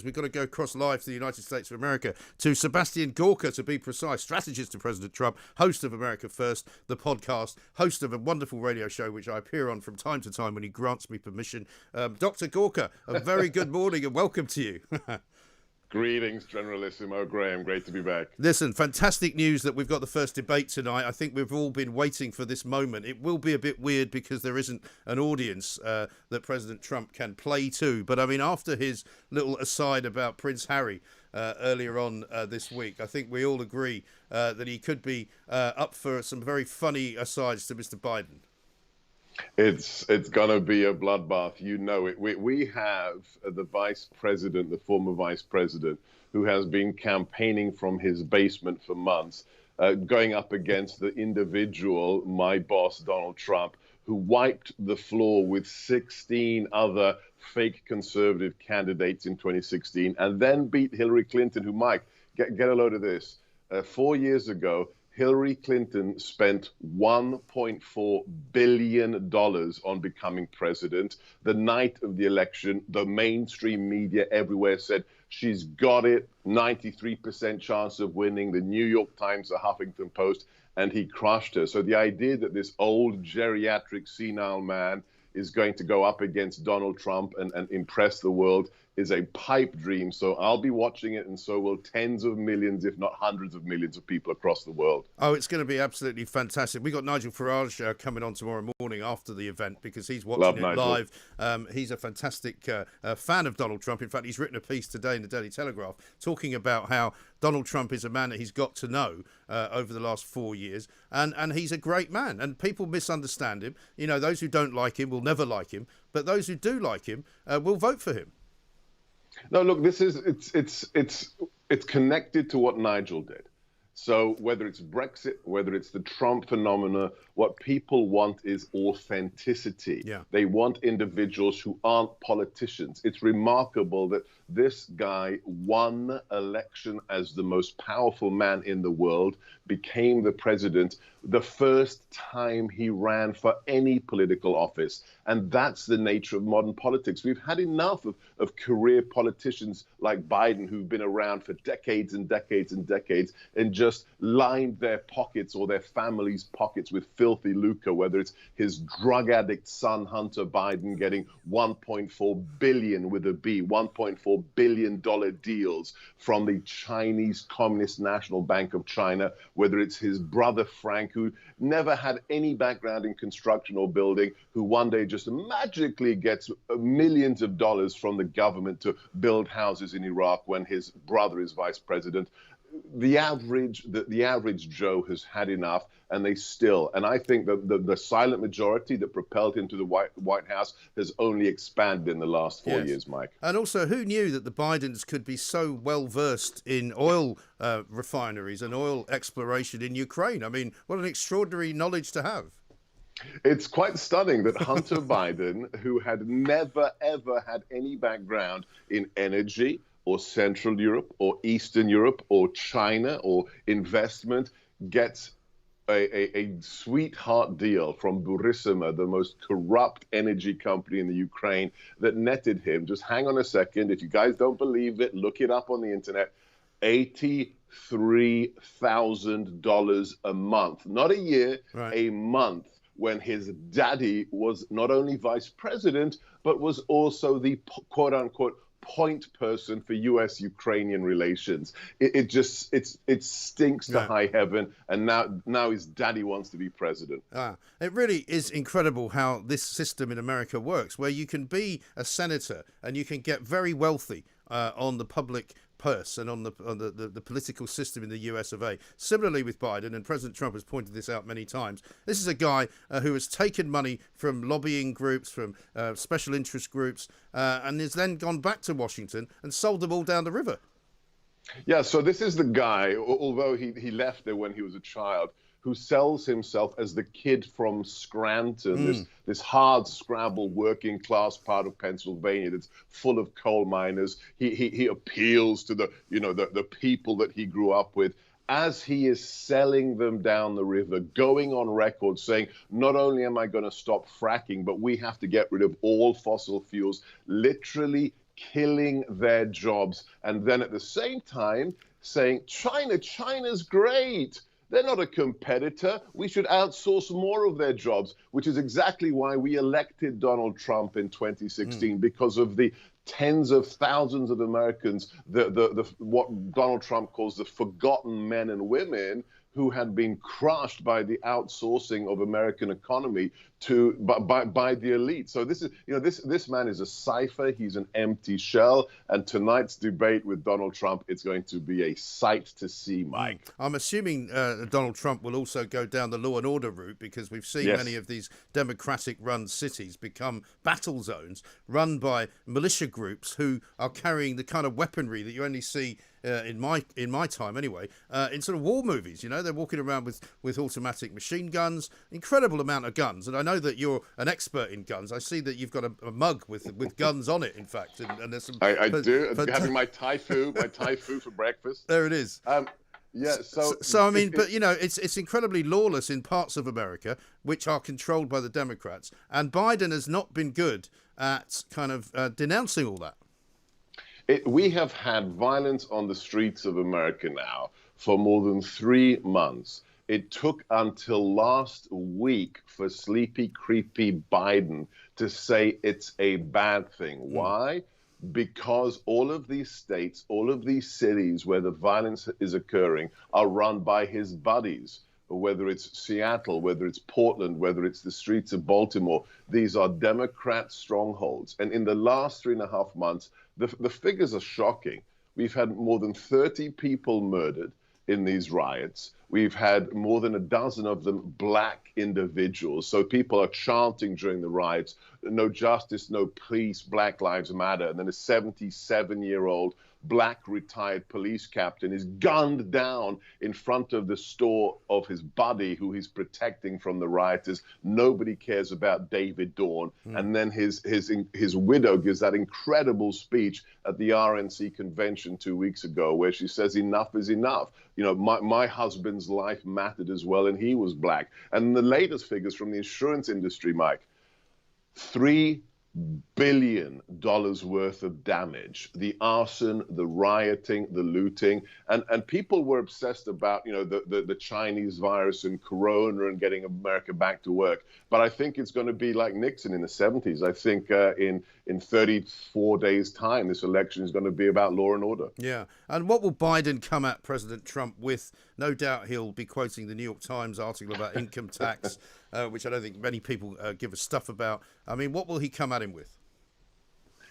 We've got to go across live to the United States of America to Sebastian Gorka, to be precise, strategist to President Trump, host of America First, the podcast, host of a wonderful radio show which I appear on from time to time when he grants me permission. Dr. Gorka, a very good morning and welcome to you. Greetings, Generalissimo Graham. Great to be back. Listen, fantastic news that we've got the first debate tonight. I think we've all been waiting for this moment. It will be a bit weird because there isn't an audience that President Trump can play to. But I mean, after his little aside about Prince Harry earlier on this week, I think we all agree that he could be up for some very funny asides to Mr. Biden. It's going to be a bloodbath. You know it. We have the vice president, the former vice president, who has been campaigning from his basement for months, going up against the individual, my boss, Donald Trump, who wiped the floor with 16 other fake conservative candidates in 2016 and then beat Hillary Clinton, who, Mike, get a load of this. 4 years ago, Hillary Clinton spent $1.4 billion on becoming president. The night of the election, the mainstream media everywhere said she's got it, 93% chance of winning. The New York Times, the Huffington Post, and he crushed her. So the idea that this old geriatric senile man is going to go up against Donald Trump and impress the world is a pipe dream. So I'll be watching it, and so will tens of millions, if not hundreds of millions of people across the world. Oh, it's going to be absolutely fantastic. We got Nigel Farage coming on tomorrow morning after the event because he's watching it live. He's a fantastic fan of Donald Trump. In fact, he's written a piece today in the Daily Telegraph talking about how Donald Trump is a man that he's got to know over the last 4 years, and he's a great man. And people misunderstand him. You know, those who don't like him will never like him, but those who do like him will vote for him. No, look, this is it's connected to what Nigel did. So whether it's Brexit, whether it's the Trump phenomena, what people want is authenticity. Yeah. They want individuals who aren't politicians. It's remarkable that this guy won election as the most powerful man in the world, became the president the first time he ran for any political office. And that's the nature of modern politics. We've had enough of career politicians like Biden who've been around for decades and decades and decades and just lined their pockets or their family's pockets with filthy lucre, whether it's his drug addict son, Hunter Biden, getting $1.4 billion with a B, $1.4 billion deals from the Chinese Communist National Bank of China, whether it's his brother Frank, who never had any background in construction or building, who one day just magically gets millions of dollars from the government to build houses in Iraq when his brother is vice president. The average Joe has had enough, and they still. And I think that the silent majority that propelled him to the White House has only expanded in the last 4 years, Mike. And also, who knew that the Bidens could be so well versed in oil refineries and oil exploration in Ukraine? I mean, what an extraordinary knowledge to have. It's quite stunning that Hunter Biden, who had never, ever had any background in energy or Central Europe or Eastern Europe or China or investment, gets a sweetheart deal from Burisma, the most corrupt energy company in the Ukraine, that netted him, just hang on a second, if you guys don't believe it, look it up on the internet, $83,000 a month. Not a year, right. A month, when his daddy was not only vice president, but was also the quote-unquote point person for U.S.-Ukrainian relations. It stinks to high heaven, and now his daddy wants to be president. It really is incredible how this system in America works, where you can be a senator and you can get very wealthy on the public purse and on the political system in the US of A. Similarly with Biden, and President Trump has pointed this out many times, this is a guy who has taken money from lobbying groups, from special interest groups, and has then gone back to Washington and sold them all down the river. Yeah, so this is the guy, although he left there when he was a child, who sells himself as the kid from Scranton, this hard scrabble working class part of Pennsylvania that's full of coal miners. He appeals to the people that he grew up with, as he is selling them down the river, going on record saying, not only am I going to stop fracking, but we have to get rid of all fossil fuels, literally killing their jobs. And then at the same time saying, China's great. They're not a competitor. We should outsource more of their jobs, which is exactly why we elected Donald Trump in 2016, because of the tens of thousands of Americans, what Donald Trump calls the forgotten men and women who had been crushed by the outsourcing of American economy by the elite. So this is, this man is a cipher. He's an empty shell. And tonight's debate with Donald Trump, it's going to be a sight to see, Mike. I'm assuming Donald Trump will also go down the law and order route, because we've seen many of these Democratic-run cities become battle zones run by militia groups who are carrying the kind of weaponry that you only see in my time anyway, in sort of war movies. They're walking around with automatic machine guns, incredible amount of guns. And I know that you're an expert in guns. I see that you've got a mug with guns on it, in fact. And there's some. I do. Having my Thai food for breakfast. There it is. Yeah. So I mean, but it's incredibly lawless in parts of America, which are controlled by the Democrats, and Biden has not been good at kind of denouncing all that. We have had violence on the streets of America now for more than 3 months. It took until last week for sleepy, creepy Biden to say it's a bad thing. Why? Because all of these states, all of these cities where the violence is occurring are run by his buddies. Whether it's Seattle, whether it's Portland, whether it's the streets of Baltimore, these are Democrat strongholds. And in the last 3.5 months, the figures are shocking. We've had more than 30 people murdered in these riots. We've had more than a dozen of them black individuals. So people are chanting during the riots, no justice, no peace, Black Lives Matter. And then a 77-year-old black retired police captain is gunned down in front of the store of his buddy who he's protecting from the rioters. Nobody cares about David Dorn. And then his widow gives that incredible speech at the RNC convention 2 weeks ago, where she says enough is enough. My husband's life mattered as well, and he was black. And the latest figures from the insurance industry, Mike, $3 billion worth of damage, the arson, the rioting, the looting, and people were obsessed about the Chinese virus and Corona and getting America back to work. But I think it's going to be like Nixon in the 70s. I think in 34 days' time, this election is going to be about law and order. Yeah, and what will Biden come at President Trump with? No doubt he'll be quoting the New York Times article about income tax, which I don't think many people give a stuff about. I mean, what will he come at him with?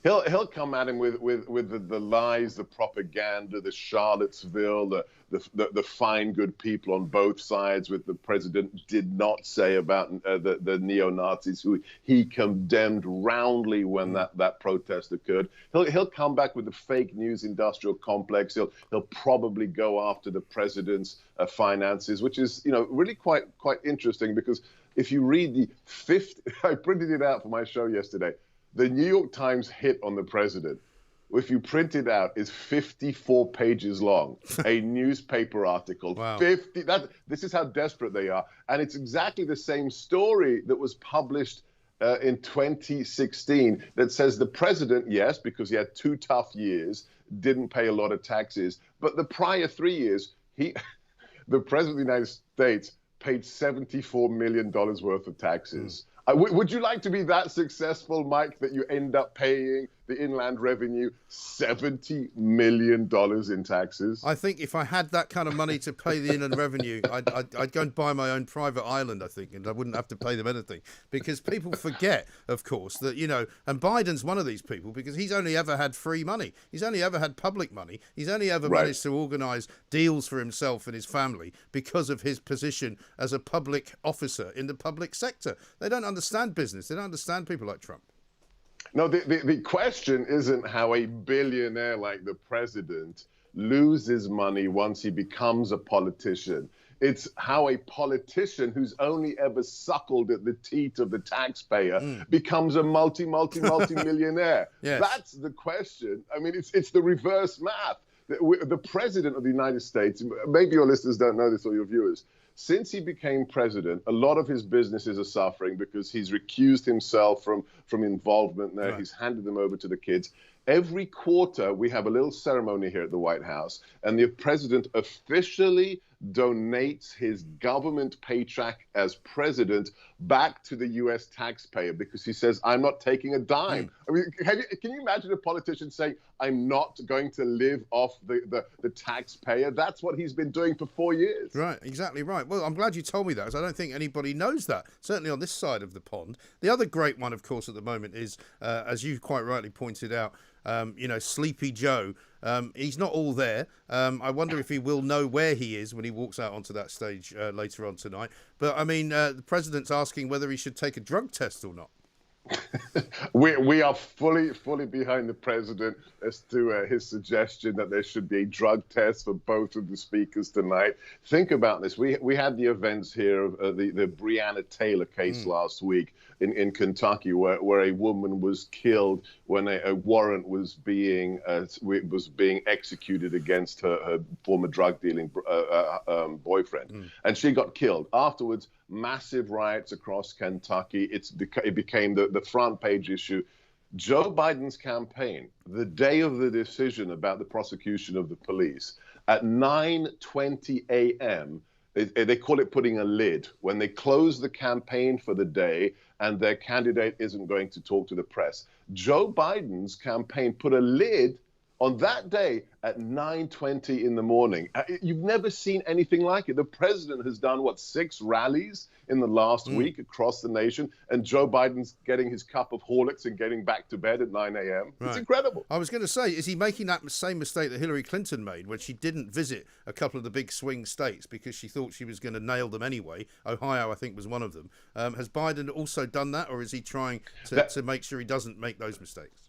He'll come at him with the lies, the propaganda, the Charlottesville, the fine good people on both sides, with the president did not say about the neo-Nazis who he condemned roundly when that protest occurred. He'll come back with the fake news industrial complex. He'll probably go after the president's finances, which is really quite interesting, because if you read I printed it out for my show yesterday. The New York Times hit on the president, if you print it out, is 54 pages long. A newspaper article. Wow. This is how desperate they are. And it's exactly the same story that was published in 2016 that says the president, yes, because he had 2 tough years, didn't pay a lot of taxes. But the prior 3 years, the president of the United States paid $74 million worth of taxes. Would you like to be that successful, Mike, that you end up paying the Inland Revenue $70 million in taxes? I think if I had that kind of money to pay the Inland Revenue, I'd go and buy my own private island, I think, and I wouldn't have to pay them anything. Because people forget, of course, that, and Biden's one of these people, because he's only ever had free money. He's only ever had public money. He's only ever managed to organise deals for himself and his family because of his position as a public officer in the public sector. They don't understand business. They don't understand people like Trump. No, the question isn't how a billionaire like the president loses money once he becomes a politician. It's how a politician who's only ever suckled at the teat of the taxpayer becomes a multi-millionaire. Yes. That's the question. I mean, it's the reverse math. The president of the United States, maybe your listeners don't know this, or your viewers, since he became president, a lot of his businesses are suffering because he's recused himself from involvement there. Right. He's handed them over to the kids. Every quarter, we have a little ceremony here at the White House, and the president officially donates his government paycheck as president back to the U.S. taxpayer because he says, I'm not taking a dime. I mean, can you imagine a politician saying, I'm not going to live off the taxpayer? That's what he's been doing for 4 years. Right, exactly right. Well, I'm glad you told me that, because I don't think anybody knows that, certainly on this side of the pond. The other great one, of course, at the moment is, as you quite rightly pointed out, Sleepy Joe. He's not all there. I wonder if he will know where he is when he walks out onto that stage later on tonight. But, I mean, the president's asking whether he should take a drug test or not. We are fully behind the president as to his suggestion that there should be a drug test for both of the speakers tonight. Think about this. We had the events here of the Breonna Taylor case last week in Kentucky, where a woman was killed when a warrant was being executed against her former drug dealing boyfriend, and she got killed. Afterwards, massive riots across Kentucky. It became the front page issue. Joe Biden's campaign, the day of the decision about the prosecution of the police, at 9:20 a.m., they call it putting a lid. When they close the campaign for the day and their candidate isn't going to talk to the press, Joe Biden's campaign put a lid on that day at 9:20 in the morning. You've never seen anything like it. The president has done, 6 rallies in the last week across the nation, and Joe Biden's getting his cup of Horlicks and getting back to bed at 9 a.m. Right. It's incredible. I was going to say, is he making that same mistake that Hillary Clinton made when she didn't visit a couple of the big swing states because she thought she was going to nail them anyway? Ohio, I think, was one of them. Has Biden also done that, or is he trying to make sure he doesn't make those mistakes?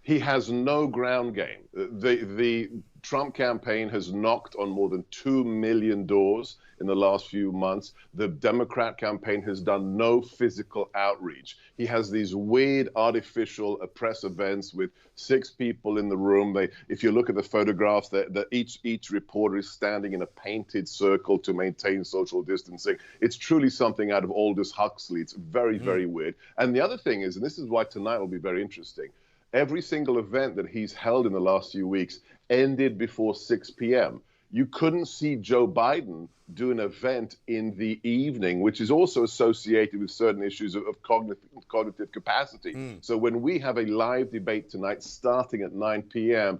He has no ground game. The Trump campaign has knocked on more than 2 million doors in the last few months. The Democrat campaign has done no physical outreach. He has these weird artificial press events with 6 people in the room. If you look at the photographs, each reporter is standing in a painted circle to maintain social distancing. It's truly something out of Aldous Huxley. It's very, very weird. And the other thing is, and this is why tonight will be very interesting, every single event that he's held in the last few weeks ended before 6 p.m. You couldn't see Joe Biden do an event in the evening, which is also associated with certain issues of cognitive capacity. So when we have a live debate tonight starting at 9 p.m.,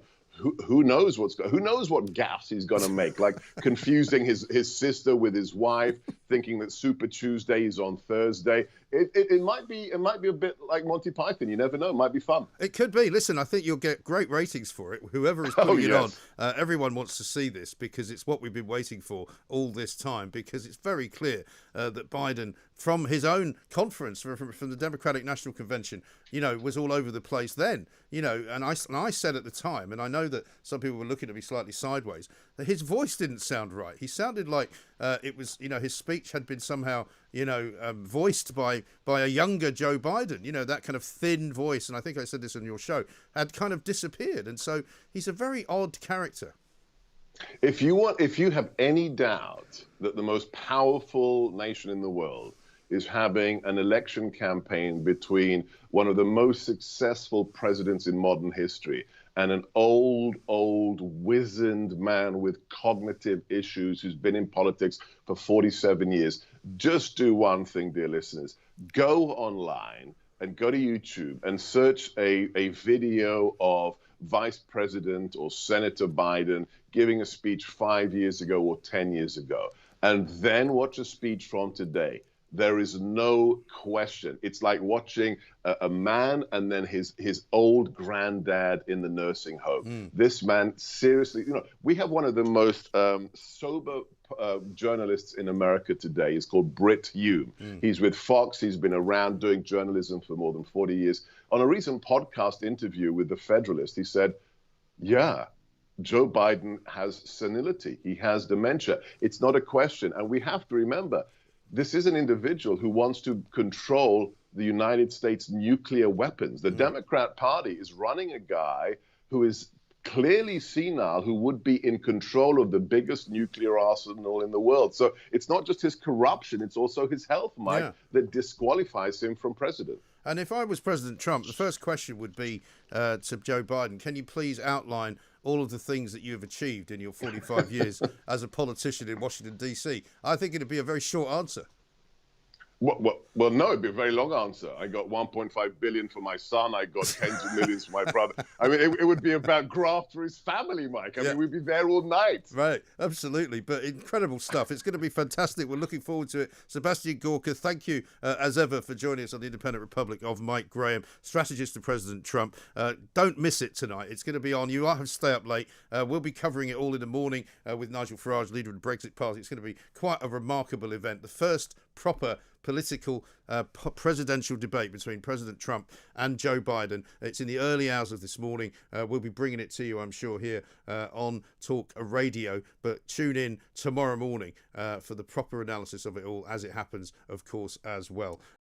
who knows what gaffes he's going to make, like confusing his sister with his wife, thinking that Super Tuesday is on Thursday. It might be a bit like Monty Python. You never know. It might be fun. It could be. Listen, I think you'll get great ratings for it. Whoever is putting it on, everyone wants to see this because it's what we've been waiting for all this time, because it's very clear that Biden, from his own conference, from the Democratic National Convention, was all over the place then. And I said at the time, and I know that some people were looking at me slightly sideways, that his voice didn't sound right. He sounded like it was, his speech had been somehow, voiced by a younger Joe Biden. That kind of thin voice, and I think I said this on your show, had kind of disappeared. And so he's a very odd character. If you have any doubt that the most powerful nation in the world is having an election campaign between one of the most successful presidents in modern history and an old, wizened man with cognitive issues who's been in politics for 47 years, just do one thing, dear listeners. Go online and go to YouTube and search a video of Vice President or Senator Biden giving a speech 5 years ago or 10 years ago, and then watch a speech from today. There is no question. It's like watching a man and then his old granddad in the nursing home. This man, seriously, we have one of the most sober journalists in America today. He's called Britt Hume. He's with Fox. He's been around doing journalism for more than 40 years. On a recent podcast interview with The Federalist, he said, Joe Biden has senility. He has dementia. It's not a question. And we have to remember, this is an individual who wants to control the United States nuclear weapons. The Democrat Party is running a guy who is clearly senile, who would be in control of the biggest nuclear arsenal in the world. So it's not just his corruption, it's also his health, Mike, that disqualifies him from president. And if I was President Trump, the first question would be to Joe Biden, can you please outline all of the things that you have achieved in your 45 years as a politician in Washington, D.C.? I think it'd be a very short answer. Well, no, it'd be a very long answer. I got 1.5 billion for my son. I got tens of millions for my brother. I mean, it would be about graft for his family, Mike. I mean, we'd be there all night. Right, absolutely. But incredible stuff. It's going to be fantastic. We're looking forward to it. Sebastian Gorka, thank you as ever for joining us on the Independent Republic of Mike Graham, strategist to President Trump. Don't miss it tonight. It's going to be on. You have to stay up late. We'll be covering it all in the morning with Nigel Farage, leader of the Brexit Party. It's going to be quite a remarkable event. The first proper political presidential debate between President Trump and Joe Biden. It's in the early hours of this morning. We'll be bringing it to you, I'm sure, here on Talk Radio. But tune in tomorrow morning for the proper analysis of it all as it happens, of course, as well.